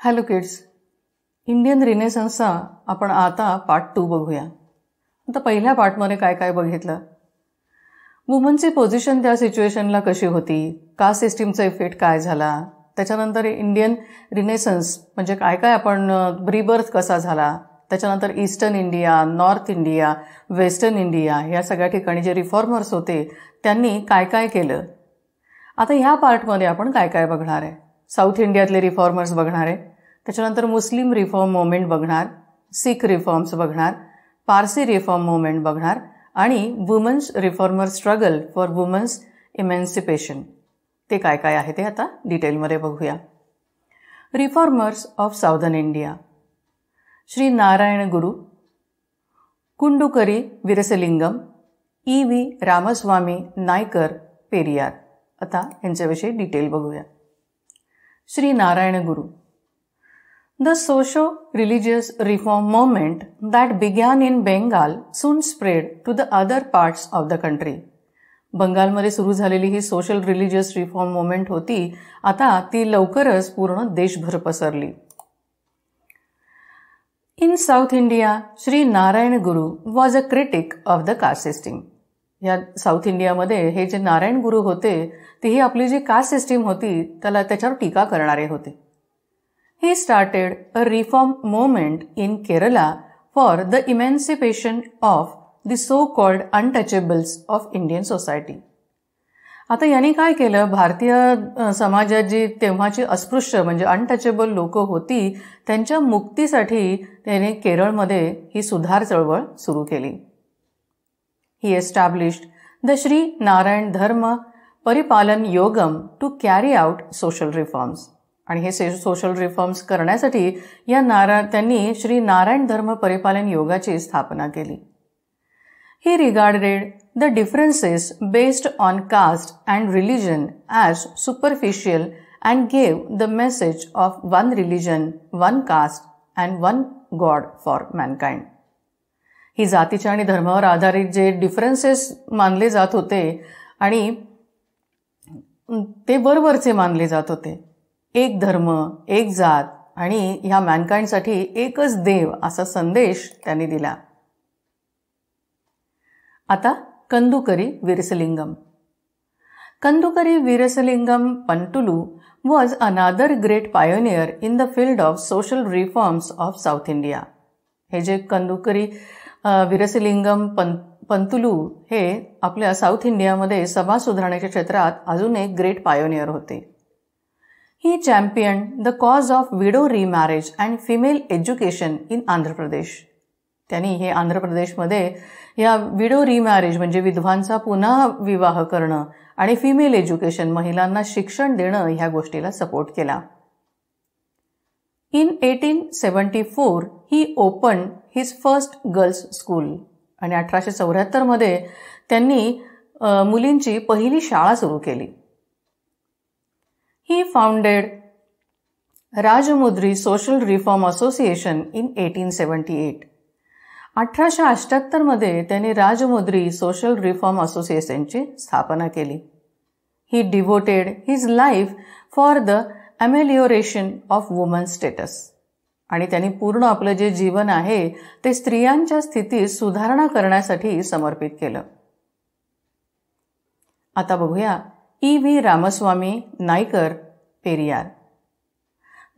Hello kids, Indian रिनेसन्सचा आपण आता part 2 बघूया. आता पहिल्या पार्टमध्ये काय काय बघितलं, वुमनची पोझिशन त्या सिच्युएशनला कशी होती, कास्ट सिस्टीमचा इफेक्ट काय झाला, त्याच्यानंतर इंडियन रिनेसन्स म्हणजे काय काय आपण रिबर्थ कसा झाला, त्याच्यानंतर eastern India, north India, western India या सगळ्या ठिकाणी जे रिफॉर्मर्स होते त्यांनी काय काय केलं. आता ह्या पार्टमध्ये आपण काय काय बघणार आहे. साऊथ इंडियातले रिफॉर्मर्स बघणार आहे, त्याच्यानंतर मुस्लिम रिफॉर्म मुवमेंट बघणार, सिख रिफॉर्म्स बघणार, पारसी रिफॉर्म मुवमेंट बघणार आणि women's reformer struggle for women's emancipation. ते काय काय आहे ते आता डिटेलमध्ये बघूया. Reformers of southern India: Shri Narayan Guru, Kandukuri विरसलिंगम, E.V. Ramaswamy Naicker Periyar. आता यांच्याविषयी डिटेल बघूया. श्री नारायण गुरु: The socio-religious reform movement that began in Bengal soon spread to the other parts of the country. बंगालमध्ये सुरू झालेली ही सोशल रिलिजियस रिफॉर्म मुवमेंट होती, आता ती लवकरच पूर्ण देशभर पसरली. In South India, Shri Narayan Guru was a critic of the caste system. या साऊथ इंडियामध्ये हे जे नारायण गुरु होते ते ही आपली जी कास्ट सिस्टीम होती त्याच्यावर टीका करणारे होते. He started a reform movement in Kerala for the emancipation of the so-called untouchables of Indian society. आता यांनी काय केलं, भारतीय समाजात जी तेव्हाची अस्पृश्य म्हणजे अनटचेबल लोक होती त्यांच्या मुक्तीसाठी त्याने केरळमध्ये ही सुधार चळवळ सुरू केली. He established the Shri Narayan Dharma Paripalana Yogam to carry out social reforms. आणि हे सोशल रिफॉर्म्स करण्यासाठी त्यांनी श्री नारायण धर्म परिपालन योगाची स्थापना केली. He regarded the differences based on caste and religion as superficial and gave the message of one religion, one caste and one god for mankind. ही जातीच्या आणि धर्मावर आधारित जे डिफरन्सेस मानले जात होते आणि ते वरवरचे मानले जात होते, एक धर्म, एक जात आणि ह्या मॅनकाइंडसाठी एकच देव असा संदेश त्यांनी दिला. आता Kandukuri Veeresalingam. Kandukuri Veeresalingam Pantulu was another great pioneer in the field of social reforms of South India. हे जे कंदुकरी विरसलिंगम पंतुलू हे आपल्या साऊथ इंडियामध्ये समाज सुधारण्याच्या क्षेत्रात अजून एक ग्रेट पायोनियर होते. He championed the cause of widow remarriage and female education in Andhra Pradesh. त्यांनी हे आंध्र प्रदेशमध्ये या विडो रिमॅरेज म्हणजे विधवांचा पुन्हा विवाह करणं आणि फिमेल एज्युकेशन महिलांना शिक्षण देणं ह्या गोष्टीला सपोर्ट केला. In 1874 he opened his first girls school. आणि 1874 मध्ये त्यांनी मुलींची पहिली शाळा सुरू केली. He founded Rajahmundry social reform association in 1878. 1878 मध्ये त्यांनी राजमुद्री सोशल रिफॉर्म असोसिएशनची स्थापना केली. He devoted his life for the amelioration of women's status. आणि त्यांनी पूर्ण आपलं जे जीवन आहे ते स्त्रियांच्या स्थितीत सुधारणा करण्यासाठी समर्पित केलं. आता बघूया E.V. Ramaswamy Naicker Periyar.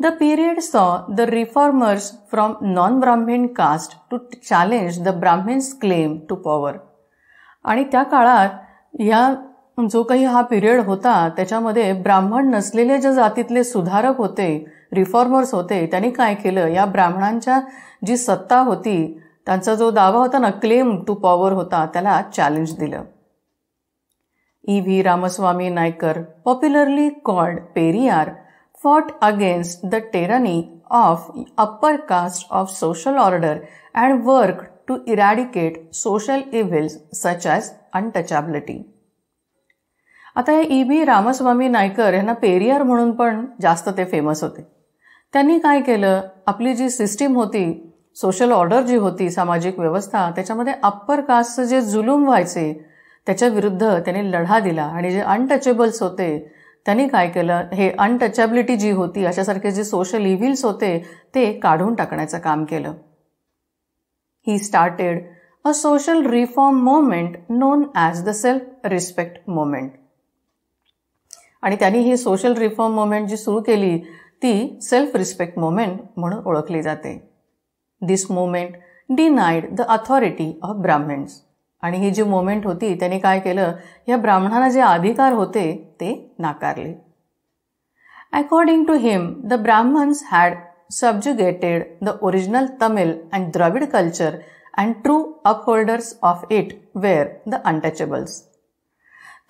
The period saw the reformers from non Brahmin caste to challenge the Brahmins claim to power. आणि त्या काळात ह्या जो काही हा पिरियड होता त्याच्यामध्ये ब्राह्मण नसलेले ज्या जातीतले सुधारक होते, रिफॉर्मर्स होते, त्यांनी काय केलं, या ब्राह्मणांच्या जी सत्ता होती त्यांचा जो दावा होता ना, क्लेम टू पॉवर होता, त्याला चॅलेंज दिलं. E.V. Ramaswamy Naikar, popularly called Periyar, fought against the tyranny of upper caste of social order and worked to eradicate social evils such as untouchability. आता हे E.V. रामस्वामी नायकर यांना पेरियार म्हणून पण जास्त ते फेमस होते. त्यांनी काय केलं, आपली जी सिस्टीम होती, सोशल ऑर्डर जी होती, सामाजिक व्यवस्था, त्याच्यामध्ये अप्पर कास्टचे जे जुलूम व्हायचे त्याच्या विरुद्ध त्यांनी लढा दिला आणि जे अनटचेबल्स होते त्यांनी काय केलं, हे अनटचॅबिलिटी जी होती, अशासारखे जे सोशल इव्हिल्स होते ते काढून टाकण्याचं काम केलं. He started a social reform movement known as the self respect movement. आणि त्यांनी ही सोशल रिफॉर्म मूवमेंट जी सुरू केली ती सेल्फ रिस्पेक्ट मूवमेंट म्हणून ओळखली जाते. This movement denied the authority of Brahmins. आणि ही जी मूवमेंट होती त्यांनी काय केलं, या ब्राह्मणांना जे अधिकार होते ते नाकारले. According to him the Brahmins had subjugated the original Tamil and Dravida culture and true upholders of it were the untouchables.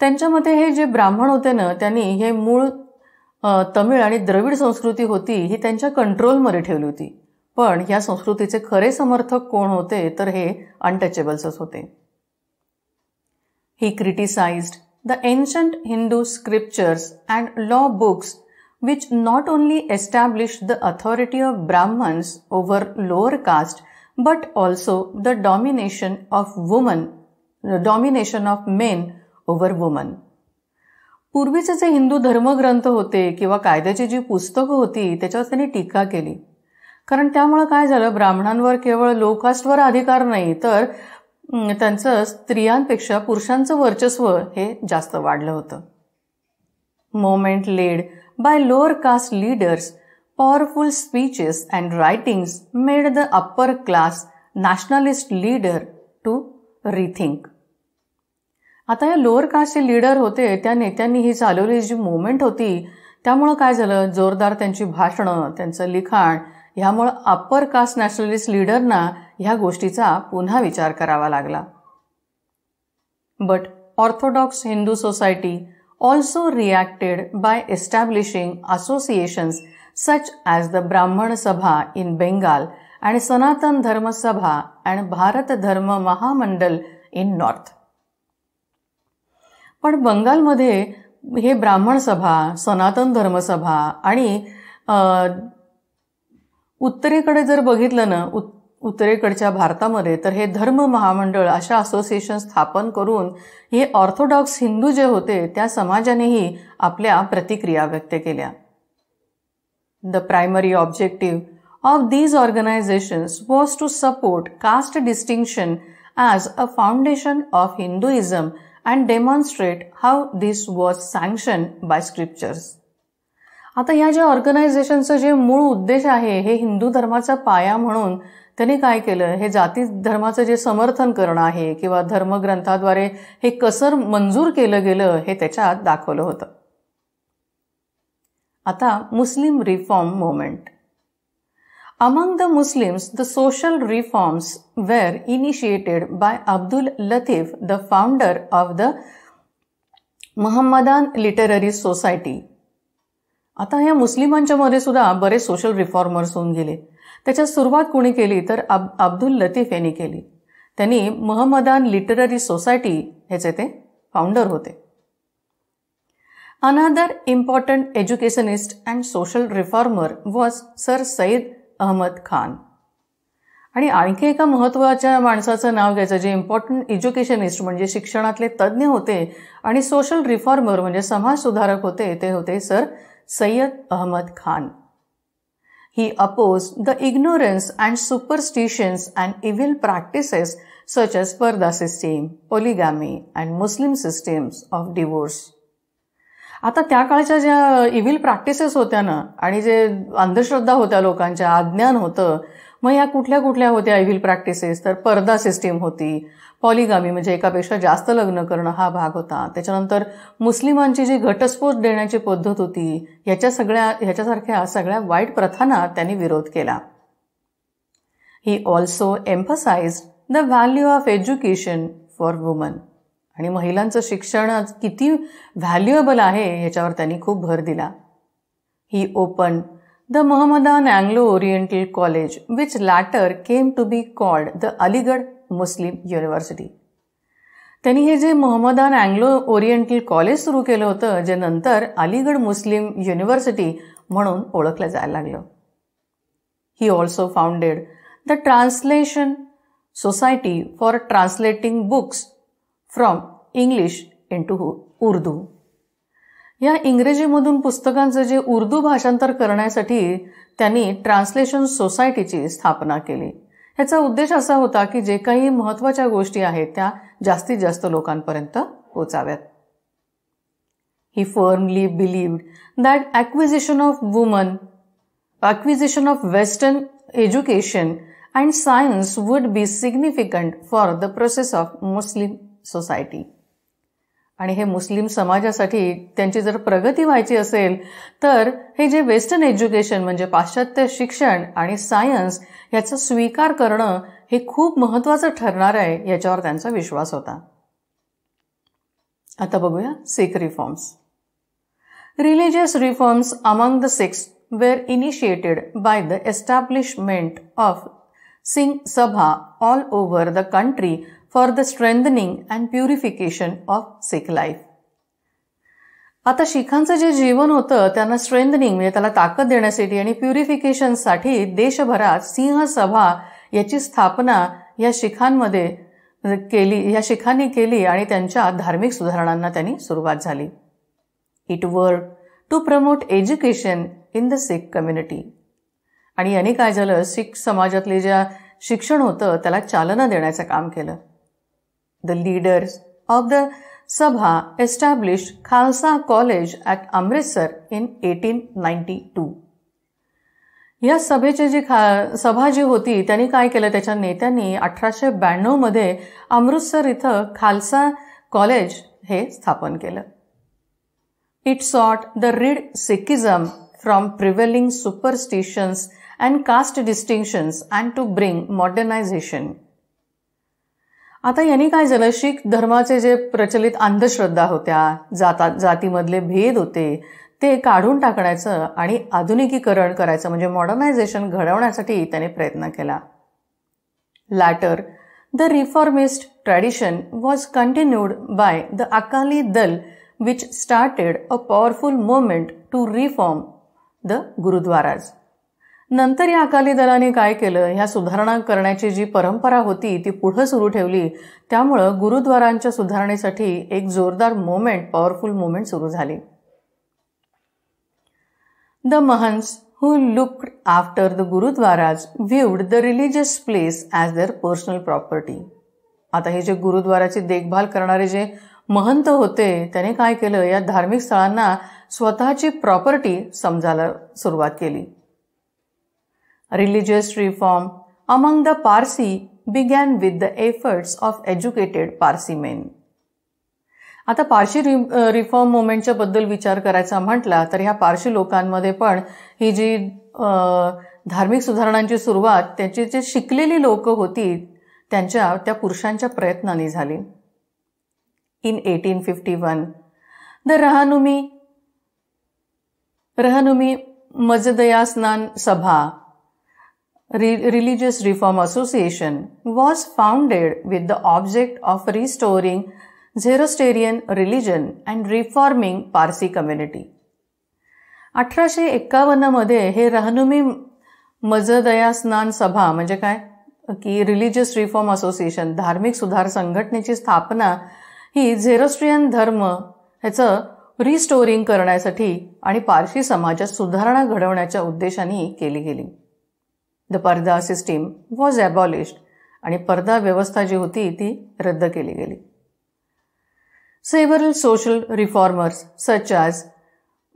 त्यांच्या मते हे जे ब्राह्मण होते ना, त्यांनी हे मूळ तमिळ आणि द्रविड संस्कृती होती ही त्यांच्या कंट्रोलमध्ये ठेवली होती. पण या संस्कृतीचे खरे समर्थक कोण होते, तर हे अनटचेबल्सच होते. He criticized the ancient Hindu scriptures and law books which not only established the authority of Brahmins over lower caste but also the domination of men over women. पूर्वीचे जे हिंदू धर्मग्रंथ होते किंवा कायद्याची जी पुस्तकं होती त्याच्यावर त्यांनी टीका केली. कारण त्यामुळे काय झालं, ब्राह्मणांवर केवळ लो कास्टवर अधिकार नाही तर त्यांचं स्त्रियांपेक्षा पुरुषांचं वर्चस्व हे जास्त वाढलं होतं. Movement led by lower caste leaders, powerful speeches and writings made the upper class nationalist leader to rethink. आता या लोअर कास्टचे लीडर होते त्या नेत्यांनी ही चालवलेली जी मूवमेंट होती त्यामुळं काय झालं, जोरदार त्यांची भाषणं, त्यांचं लिखाण, ह्यामुळं अप्पर कास्ट नॅशनलिस्ट लीडरना ह्या गोष्टीचा पुन्हा विचार करावा लागला. But orthodox Hindu society also reacted by establishing associations such as the Brahmin Sabha in Bengal and सनातन धर्म सभा अँड भारत धर्म महामंडल इन नॉर्थ. पण बंगालमध्ये हे ब्राह्मण सभा, सनातन धर्मसभा आणि उत्तरेकडे जर बघितलं ना, उत्तरेकडच्या भारतामध्ये तर हे धर्म महामंडळ अशा असोसिएशन स्थापन करून हे ऑर्थोडॉक्स हिंदू जे होते त्या समाजानेही आपल्या प्रतिक्रिया व्यक्त केल्या. The primary objective of these organisations was to support caste distinction as a foundation of Hinduism and demonstrate how this was sanction by scriptures. आता ह्या ज्या ऑर्गनायझेशनचं जे मूळ उद्देश आहे हे हिंदू धर्माचा पाया म्हणून त्यांनी काय केलं, हे जाती धर्माचं जे समर्थन करणं आहे किंवा धर्मग्रंथाद्वारे हे कसं मंजूर केलं गेलं हे त्याच्यात दाखवलं होतं. आता Muslim reform movement. Among the Muslims the social reforms were initiated by Abdul Latif, the founder of the Mohammedan literary society. आता या मुस्लिमांच्या मध्ये सुद्धा बरेच सोशल रिफॉर्मर्स होऊन गेले. त्याच्यात सुरुवात कोणी केली तर अब्दुल लतीफ यांनी केली. त्यांनी महम्मदान लिटररी सोसायटी ह्याचे ते फाउंडर होते. Another important educationist and social reformer was Sir Syed Ahmad Khan. आणि आणखी एका महत्त्वाच्या माणसाचं नाव घ्यायचं जे इम्पॉर्टंट एज्युकेशनिस्ट म्हणजे शिक्षणातले तज्ज्ञ होते आणि सोशल रिफॉर्मर म्हणजे समाज सुधारक होते, ते होते Sir Syed Ahmad Khan. He opposed the ignorance and superstitions and evil practices such as parda system, polygamy and Muslim systems of divorce. आता त्या काळच्या ज्या इव्हिल प्रॅक्टिसेस होत्या ना आणि जे अंधश्रद्धा होत्या लोकांच्या, अज्ञान होतं, मग ह्या कुठल्या कुठल्या होत्या इव्हिल प्रॅक्टिसेस, तर पर्दा सिस्टीम होती, पॉलिगामी म्हणजे एकापेक्षा जास्त लग्न करणं हा भाग होता, त्याच्यानंतर मुस्लिमांची जी घटस्फोट देण्याची पद्धत होती, ह्याच्यासारख्या सगळ्या वाईट प्रथांना त्यांनी विरोध केला. He also emphasized the value of education for women. आणि महिलांचं शिक्षण किती व्हॅल्युएबल आहे ह्याच्यावर त्यांनी खूप भर दिला. He open the Mohammedan Anglo Oriental college which later came to be called the Aligarh Muslim university. त्यांनी हे जे महम्मदान अँग्लो ओरिएंटल कॉलेज सुरू केलं होतं जे नंतर अलीगड मुस्लिम युनिव्हर्सिटी म्हणून ओळखलं जायला लागलं. He also founded the translation society for translating books from English into Urdu. या इंग्रजीमधून पुस्तकांचं जे उर्दू भाषांतर करण्यासाठी त्यांनी ट्रान्सलेशन सोसायटीची स्थापना केली. याचा उद्देश असा होता की जे काही महत्त्वाच्या गोष्टी आहेत त्या जास्तीत जास्त लोकांपर्यंत पोचाव्यात. He firmly believed that acquisition of Western education and science would be significant for the process of Muslim society. आणि हे मुस्लिम समाजासाठी त्यांची जर प्रगती व्हायची असेल तर हे जे वेस्टर्न एज्युकेशन म्हणजे पाश्चात्य शिक्षण आणि सायन्स याचा स्वीकार करणं हे खूप महत्त्वाचं ठरणार आहे याच्यावर त्यांचा विश्वास होता. आता बघूया Sikh reforms. Religious reforms among the Sikhs were initiated by the establishment of Singh Sabha all over the country for the strengthening and purification of Sikh life. आता शिखांचं जे जीवन होतं त्यांना स्ट्रेंथनिंग म्हणजे त्याला ताकद देण्यासाठी आणि प्युरिफिकेशनसाठी देशभरात सिंह सभा याची स्थापना या शिखांनी केली आणि त्यांच्या धार्मिक सुधारणांना त्यांनी सुरुवात झाली. It worked to promote education in the Sikh community. आणि याने काय झालं, सिख समाजातले ज्या शिक्षण होतं त्याला चालना देण्याचं काम केलं. The leaders of the Sabha established Khalsa College at Amritsar in 1892. या सभेची जी सभा जी होती त्यांनी काय केलं, त्याच्या नेत्यांनी 1892 मध्ये अमृतसर इथं खालसा कॉलेज हे स्थापन केलं. It sought to rid Sikhism from prevailing superstitions and caste distinctions and to bring modernization. आता यांनी काय झालं, शीख धर्माचे जे प्रचलित अंधश्रद्धा होत्या, जातीमधले भेद होते ते काढून टाकण्याचं आणि आधुनिकीकरण करायचं म्हणजे मॉडर्नायझेशन घडवण्यासाठी त्याने प्रयत्न केला. Later, the reformist tradition was continued by the Akali Dal, which started a powerful movement to reform the Gurudwaras. नंतर या अकाली दलाने काय केलं, ह्या सुधारणा करण्याची जी परंपरा होती ती पुढे सुरू ठेवली. त्यामुळं गुरुद्वारांच्या सुधारणेसाठी एक जोरदार पॉवरफुल मुवमेंट सुरू झाली. The Mahants who looked after the Gurudwaras viewed the religious place as their personal property. आता हे जे गुरुद्वाराची देखभाल करणारे जे महंत होते त्याने काय केलं, या धार्मिक स्थळांना स्वतःची प्रॉपर्टी समजायला सुरुवात केली. Religious reform among the Parsi began with the efforts of educated Parsi men. आता पारशी रिफॉर्म मुवमेंटच्या बद्दल विचार करायचा म्हटला तर ह्या पारशी लोकांमध्ये पण ही जी धार्मिक सुधारणांची सुरुवात त्याची जे शिकलेली लोक होती त्या पुरुषांच्या प्रयत्नांनी झाली. In 1851, the Rahanumi Majadayasnan Sabha Religious Reform Association was founded with the object of restoring Zoroastrian religion and reforming Parsi community. 1851 मध्ये हे रहनुमी मजदयास्नान सभा म्हणजे काय की रिलिजियस रिफॉर्म असोसिएशन धार्मिक सुधार संघटनेची स्थापना ही झेरोस्ट्रियन धर्म ह्याचं रिस्टोरिंग करण्यासाठी आणि पारशी समाजात सुधारणा घडवण्याच्या उद्देशाने केली गेली. द पर्दा सिस्टीम वॉज अबॉलिश्ड आणि पर्दा व्यवस्था जी होती ती रद्द केली गेली. Several social reformers such as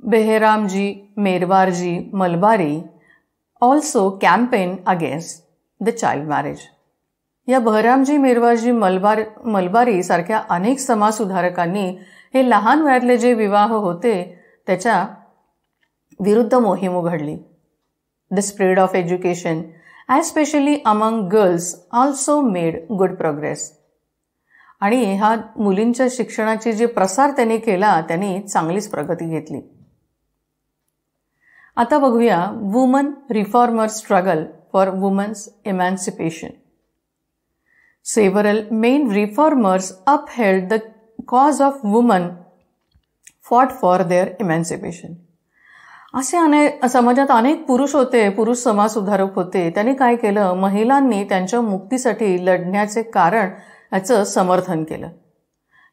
Behramji Merwanji Malabari also campaign against the child marriage. या बहरामजी मेरवारजी मलबारी सारख्या अनेक समाजसुधारकांनी हे लहान वयातले जे विवाह होते त्याच्या विरुद्ध मोहीम उघडली. The spread of education especially among girls also made good progress. आणि ह्या मुलींच्या शिक्षणाची जे प्रसार त्यांनी केला त्यांनी चांगलीच प्रगती घेतली. आता बघूया women reformer struggle for women's emancipation. Several main reformers upheld the cause of women, fought for their emancipation. असे समाजात अनेक पुरुष समाज सुधारक होते. त्यांनी काय केलं, महिलांनी त्यांच्या मुक्तीसाठी लढण्याचे कारण याचं समर्थन केलं.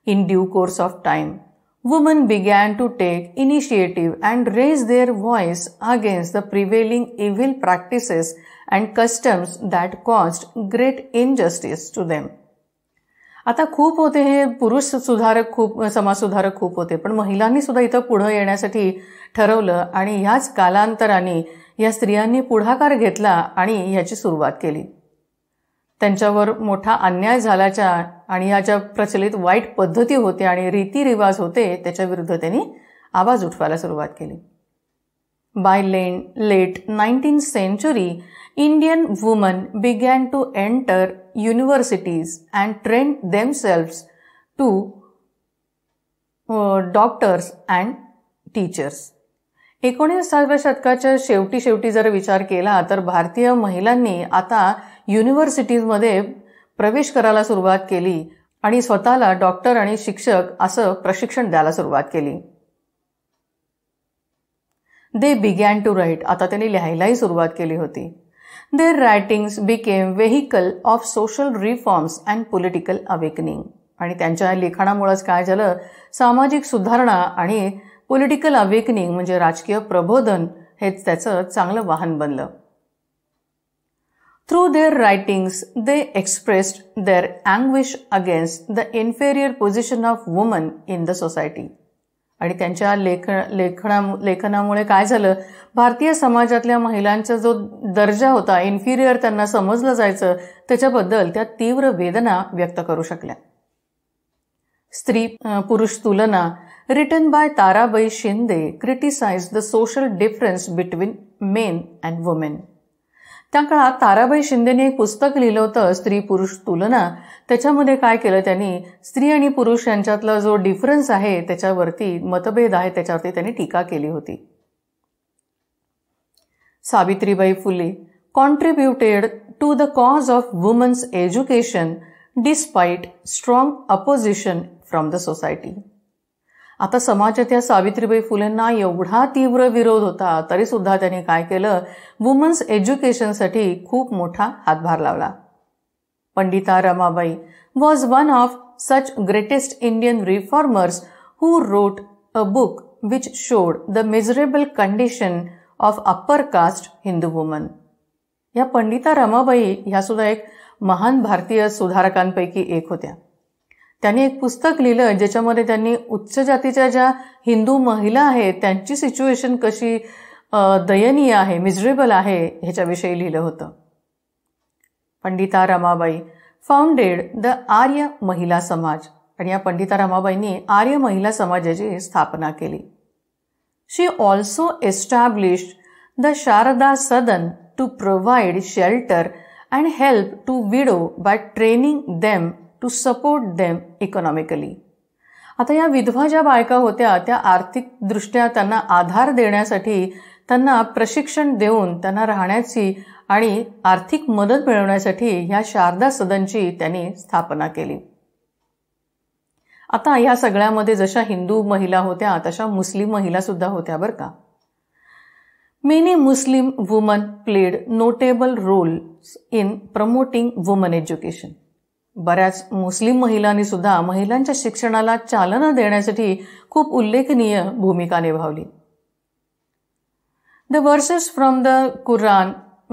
In due course of time, women began to take initiative and raise their voice against the prevailing evil practices and customs that caused great injustice to them. आता खूप होते हे पुरुष सुधारक, खूप समाजसुधारक खूप होते, पण महिलांनी सुद्धा इथं पुढे येण्यासाठी ठरवलं आणि ह्याच कालांतराने या स्त्रियांनी पुढाकार घेतला आणि ह्याची सुरुवात केली. त्यांच्यावर मोठा अन्याय झाल्याच्या आणि ह्या ज्या प्रचलित वाईट पद्धती होत्या आणि रीतिरिवाज होते त्याच्या विरुद्ध त्यांनी आवाज उठवायला सुरुवात केली. By late 19th century, Indian women began to enter universities and train themselves to doctors and teachers. 19व्या शतकाच्या शेवटी जर विचार केला तर भारतीय महिलांनी आता युनिव्हर्सिटीजमध्ये प्रवेश करायला सुरुवात केली आणि स्वतःला डॉक्टर आणि शिक्षक असं प्रशिक्षण द्यायला सुरुवात केली. दे बिगॅन टू राईट, आता त्यांनी लिहायलाही सुरुवात केली होती. Their writings became vehicle of social reforms and political awakening. आणि त्यांच्या लेखनामुळेच काय झालं, सामाजिक सुधारणा आणि पॉलिटिकल अवेकनिंग म्हणजे राजकीय प्रबोधन हेच त्याचं चांगलं वाहन बनलं. Through their writings, they expressed their anguish against the inferior position of women in the society. आणि त्यांच्या लेखनामुळे काय झालं, भारतीय समाजातल्या महिलांचा जो दर्जा होता, इन्फिरियर त्यांना समजलं जायचं, त्याच्याबद्दल त्या तीव्र वेदना व्यक्त करू शकल्या. Stri Purush Tulana written by Tarabai Shinde criticise the social difference between men and women. त्या काळात ताराबाई शिंदेने एक पुस्तक लिहिलं होतं, स्त्री पुरुष तुलना. त्याच्यामध्ये काय केलं त्यांनी, स्त्री आणि पुरुष यांच्यातला जो डिफरन्स आहे त्याच्यावरती, मतभेद आहे त्याच्यावरती त्यांनी टीका केली होती. Savitribai Phule contributed to the cause of women's education despite strong opposition from the society. आता समाजात या सावित्रीबाई फुलेंना एवढा तीव्र विरोध होता तरी सुद्धा त्यांनी काय केलं, वुमन्स एज्युकेशनसाठी खूप मोठा हातभार लावला. Pandita Ramabai was one of such greatest Indian reformers who wrote a book which showed the miserable condition of upper caste Hindu woman. या पंडिता रमाबाई ह्या सुद्धा एक महान भारतीय सुधारकांपैकी एक होत्या. त्यांनी एक पुस्तक लिहिलं ज्याच्यामध्ये त्यांनी उच्च जातीच्या ज्या हिंदू महिला आहेत त्यांची सिच्युएशन कशी दयनीय आहे, मिझरेबल आहे ह्याच्याविषयी लिहिलं होतं. पंडिता रमाबाई फाउंडेड द आर्य महिला समाज आणि या पंडिता रमाबाईंनी आर्य महिला समाजाची स्थापना केली. She also established the Sharada Sadan to provide shelter and help to widow by training them to support them economically. आता या विधवा ज्या बायका होत्या त्या आर्थिक दृष्ट्या त्यांना आधार देण्यासाठी त्यांना प्रशिक्षण देऊन त्यांना राहण्याची आणि आर्थिक मदत मिळवण्यासाठी ह्या शारदा सदनची त्यांनी स्थापना केली. आता ह्या सगळ्यामध्ये जशा हिंदू महिला होत्या तशा मुस्लिम महिला सुद्धा होत्या बरं का. Many Muslim woman played notable roles in promoting woman education. बऱ्याच मुस्लिम महिलांनी सुद्धा महिलांच्या शिक्षणाला चालना देण्यासाठी खूप उल्लेखनीय भूमिका निभावली. The verses from the Quran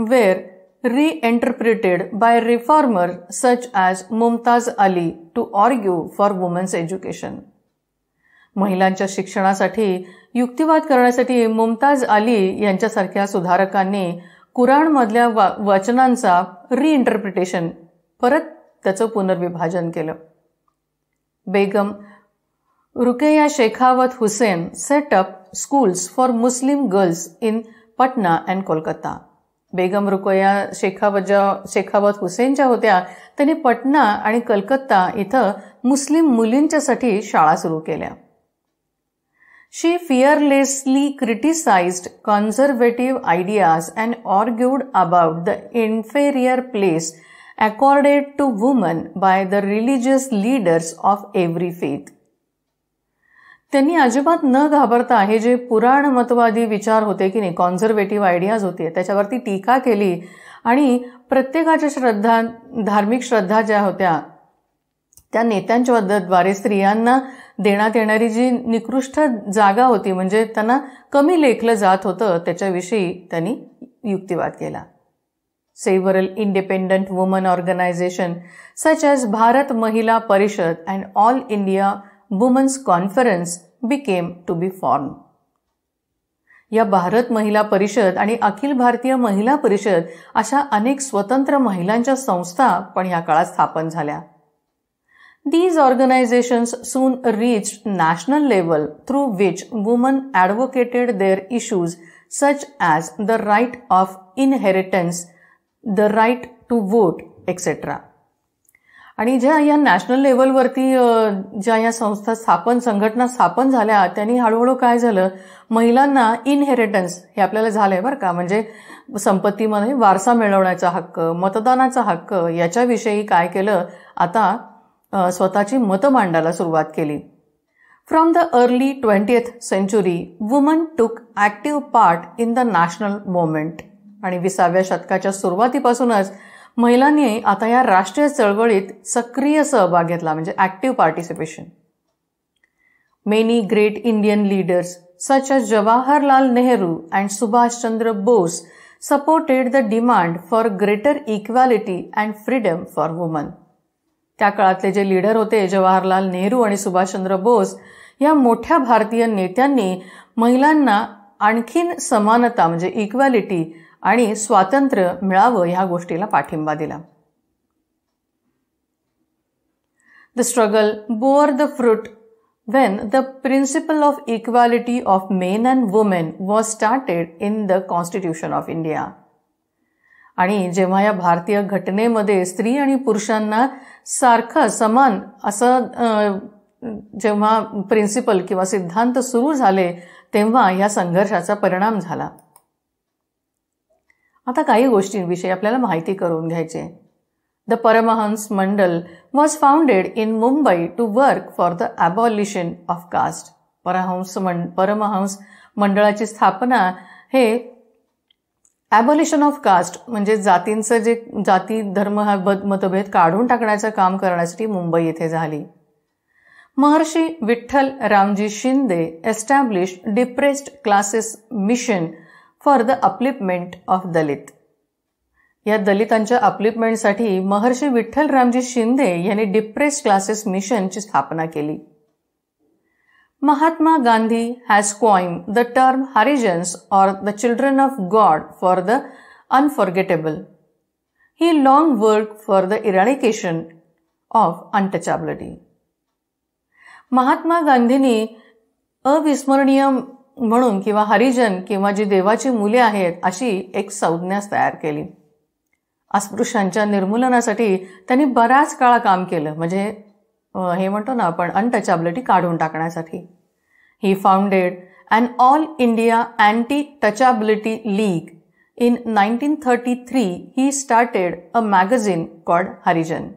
were reinterpreted by reformer such as Mumtaz Ali to argue for women's education. महिलांच्या शिक्षणासाठी युक्तिवाद करण्यासाठी मुमताज अली यांच्यासारख्या सुधारकांनी कुराणमधल्या वचनांचा रिइंटरप्रिटेशन परत त्याचं पुनर्विभाजन केलं. Begum Rukaiya Shekhawat Hussain set up schools for Muslim girls in Patna and Kolkata. Begum Rukaiya Shekhawat Hussain ज्या होत्या त्यांनी पटना आणि कलकत्ता इथं मुस्लिम मुलींच्यासाठी शाळा सुरू केल्या. She fearlessly criticized conservative ideas and argued about the inferior place accorded to women by the religious leaders of every faith. त्यांनी अजिबात न घाबरता हे जे पुराणमतवादी विचार होते की नाही, कॉन्झर्वेटिव्ह आयडियाज होते, त्याच्यावरती टीका केली आणि प्रत्येकाच्या धार्मिक श्रद्धा ज्या होत्या त्या नेत्यांच्या द्वारे स्त्रियांना देण्यात येणारी जी निकृष्ट जागा होती, म्हणजे त्यांना कमी लेखलं जात होतं, त्याच्याविषयी त्यांनी युक्तिवाद केला. Several independent women organizations such as Bharat Mahila Parishad and All India Women's Conference became to be formed. या भारत महिला परिषद आणि अखिल भारतीय महिला परिषद अशा अनेक स्वतंत्र महिलांच्या संस्था पण या काळात स्थापन झाल्या. These organizations soon reached national level through which women advocated their issues such as the right of inheritance, the right to vote, etc. आणि ज्या या नॅशनल लेवलवरती ज्या या संघटना स्थापन झाल्या, त्यांनी हळूहळू काय झालं, महिलांना इनहेरिटन्स हे आपल्याला झालंय बरं का, म्हणजे संपत्तीमध्ये वारसा मिळवण्याचा हक्क, मतदानाचा हक्क, याच्याविषयी काय केलं, आता स्वतःची मतं मांडायला सुरुवात केली. From the early 20th century, women took active part in the national movement. आणि 20व्या शतकाच्या सुरुवातीपासूनच महिलांनी आता या राष्ट्रीय चळवळीत सक्रिय सहभाग घेतला, म्हणजे active participation. Many great Indian leaders such as Jawaharlal Nehru and Subhash Chandra Bose supported the demand for greater equality and freedom for woman. त्या काळातले जे लीडर होते, जवाहरलाल नेहरू आणि सुभाषचंद्र बोस, या मोठ्या भारतीय नेत्यांनी महिलांना आणखीन समानता म्हणजे इक्वॅलिटी आणि स्वातंत्र्य मिळावं ह्या गोष्टीला पाठिंबा दिला. The struggle bore the fruit when the principle of equality of men and women was started in the Constitution of India. आणि जेव्हा या भारतीय घटनेमध्ये स्त्री आणि पुरुषांना सारखं समान असं जेव्हा प्रिन्सिपल किंवा सिद्धांत सुरू झाले, तेव्हा या संघर्षाचा परिणाम झाला. आता काही गोष्टींविषयी आपल्याला माहिती करून घ्यायची आहे. The Paramahans Mandal was founded in Mumbai to work for the abolition of caste. Paramhans मंडळाची स्थापना हे ॲबॉलिशन ऑफ कास्ट म्हणजे जातींचं जे जाती धर्म हा मतभेद काढून टाकण्याचं काम करण्यासाठी मुंबई येथे झाली. महर्षी Vitthal Ramji Shinde established depressed classes mission for the upliftment of Dalit. या दलितांच्या अपलिपमेंटसाठी महर्षी विठ्ठल रामजी शिंदे यांनी डिप्रेस्ड क्लासेस मिशनची स्थापना केली. Mahatma Gandhi has coined the term Harijans or the children of God for the unforgettable. He long work for the eradication of untouchability. Mahatma गांधींनी अविस्मरणीय म्हणून किंवा हरिजन किंवा जी देवाची मुले आहेत अशी एक संज्ञा तयार केली. अस्पृश्यांच्या निर्मूलनासाठी त्यांनी बराच काळ काम केलं, म्हणजे हे म्हणतो ना आपण अनटचॅबिलिटी काढून टाकण्यासाठी. He founded an all India anti untouchability league in 1933. He started a magazine called Harijan.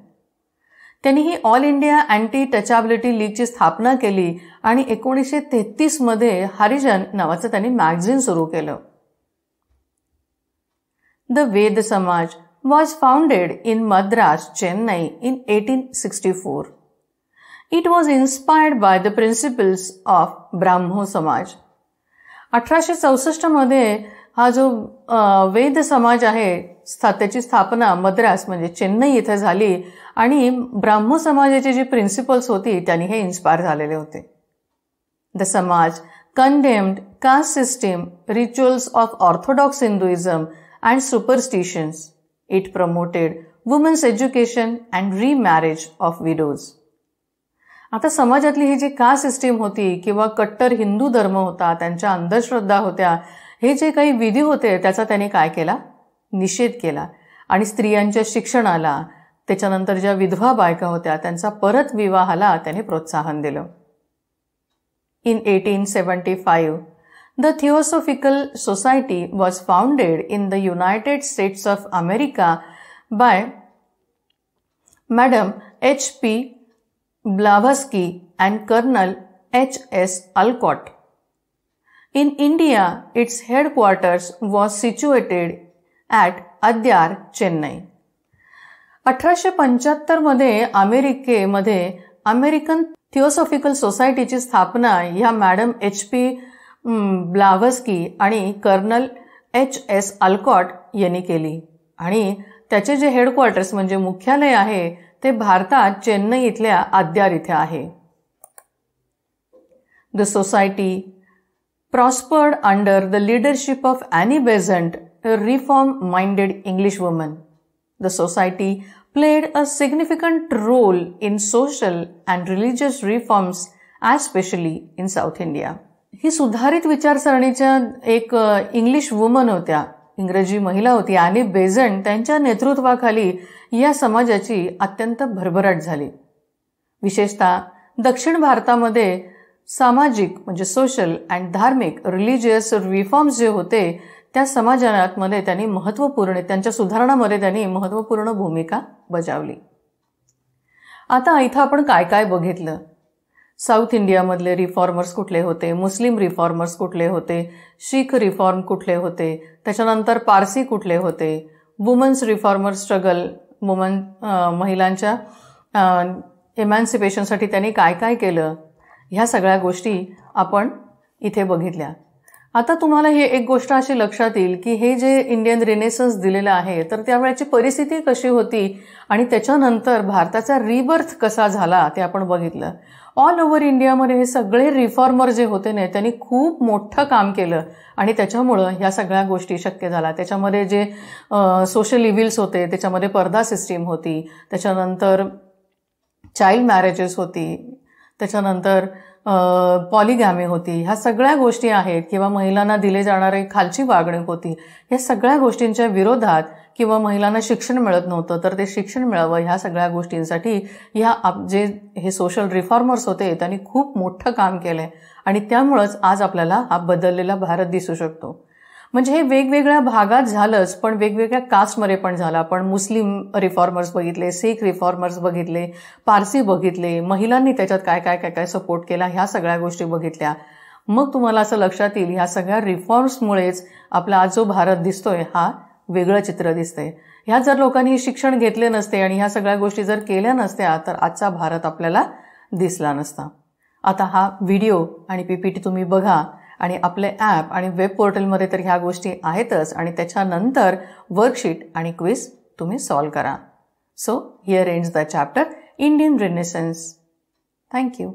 त्यांनी ही ऑल इंडिया अँटी टचॅबिलिटी लीगची स्थापना केली आणि 1933 मध्ये हरिजन नावाचं त्यांनी मॅगझिन सुरू केलं. द वेद समाज was founded in Madras, Chennai in 1864. It was inspired by the principles of Brahmo Samaj. 1864 मध्ये हा जो वेद समाज आहे त्याची स्थापना मद्रास म्हणजे चेन्नई येथे झाली आणि ब्राह्मो समाजाची जी प्रिन्सिपल्स होती त्यांनी हे इन्स्पायर झालेले होते. द समाज condemned caste system, rituals of orthodox Hinduism and superstitions. It promoted women's education and remarriage of widows. आता समाजातली ही जी कास्ट सिस्टीम होती किंवा कट्टर हिंदू धर्म होता, त्यांच्या अंधश्रद्धा होत्या, हे जे काही विधी होते त्याचा त्याने काय केला, निषेध केला आणि स्त्रियांच्या शिक्षणाला, त्याच्यानंतर ज्या विधवा बायका होत्या त्यांचा परत विवाहाला त्याने प्रोत्साहन दिलं. In 1875, the Theosophical Society was founded in the United States of America by Madam H.P. Blavatsky and Colonel H.S. Alcott. In India, its headquarters was situated at Adyar, Chennai. 1875 मध्ये अमेरिकेमध्ये अमेरिकन थिओसॉफिकल सोसायटीची स्थापना ह्या madam HP ब्लावस्की आणि colonel HS Olcott यांनी केली आणि त्याचे जे हेडक्वार्टर्स म्हणजे मुख्यालय आहे ते भारतात चेन्नई इथल्या आद्यार इथे आहे. The society prospered under the leadership of Annie Besant, a reform-minded English woman. The society played a significant role in social and religious reforms, especially in South India. ही सुधारित विचारसरणीच्या एक इंग्लिश वुमन होत्या, इंग्रजी महिला होती ॲनी बेझंट. त्यांच्या नेतृत्वाखाली या समाजाची अत्यंत भरभराट झाली. विशेषतः दक्षिण भारतामध्ये सामाजिक म्हणजे सोशल अँड धार्मिक रिलिजियस रिफॉर्म्स जे होते त्या समाजामध्ये त्यांनी त्यांच्या सुधारणामध्ये त्यांनी महत्त्वपूर्ण भूमिका बजावली. आता इथं आपण काय काय बघितलं. साऊथ इंडियामधले रिफॉर्मर्स कुठले होते, मुस्लिम रिफॉर्मर्स कुठले होते, शीख रिफॉर्म कुठले होते, त्याच्यानंतर पारसी कुठले होते, वुमन्स रिफॉर्मर स्ट्रगल, महिलांच्या इमॅन्सिपेशनसाठी त्यांनी काय काय केलं, ह्या सगळ्या गोष्टी आपण इथे बघितल्या. आता तुम्हाला हे एक गोष्ट अशी लक्षात येईल की हे जे इंडियन रिनेसन्स दिलेलं आहे तर त्यावेळेची परिस्थिती कशी होती आणि त्याच्यानंतर भारताचा रिबर्थ कसा झाला ते आपण बघितलं. ऑल ओव्हर इंडियामध्ये हे सगळे रिफॉर्मर जे होते ना त्यांनी खूप मोठं काम केलं आणि त्याच्यामुळं ह्या सगळ्या गोष्टी शक्य झाल्या. त्याच्यामध्ये जे सोशल इव्हिल्स होते, त्याच्यामध्ये पर्दा सिस्टीम होती, त्याच्यानंतर चाइल्ड मॅरेजेस होती, त्याच्यानंतर पॉलिगॅमी होती, ह्या सगळ्या गोष्टी आहेत किंवा महिलांना दिले जाणारे खालची वागणूक होती. या सगळ्या गोष्टींच्या विरोधात किंवा महिलांना शिक्षण मिळत नव्हतं तर ते शिक्षण मिळावं ह्या सगळ्या गोष्टींसाठी जे हे सोशल रिफॉर्मर्स होते त्यांनी खूप मोठं काम केलंय आणि त्यामुळंच आज आपल्याला हा बदललेला भारत दिसू शकतो. म्हणजे हे वेगवेगळ्या भागात झालंच पण वेगवेगळ्या कास्टमध्ये पण झालं. आपण मुस्लिम रिफॉर्मर्स बघितले, शीख रिफॉर्मर्स बघितले, पारसी बघितले, महिलांनी त्याच्यात काय काय काय काय सपोर्ट केला ह्या सगळ्या गोष्टी बघितल्या. मग तुम्हाला असं लक्षात येईल ह्या सगळ्या रिफॉर्म्समुळेच आपला आज जो भारत दिसतोय हा वेगळं चित्र दिसतंय. ह्या जर लोकांनी शिक्षण घेतले नसते आणि ह्या सगळ्या गोष्टी जर केल्या नसत्या तर आजचा भारत आपल्याला दिसला नसता. आता हा व्हिडिओ आणि PPT तुम्ही बघा आणि आपले ॲप आणि वेब पोर्टलमध्ये तर ह्या गोष्टी आहेतच आणि त्याच्यानंतर वर्कशीट आणि क्विज तुम्ही सॉल्व्ह करा. So here ends the chapter Indian renaissance. Thank you.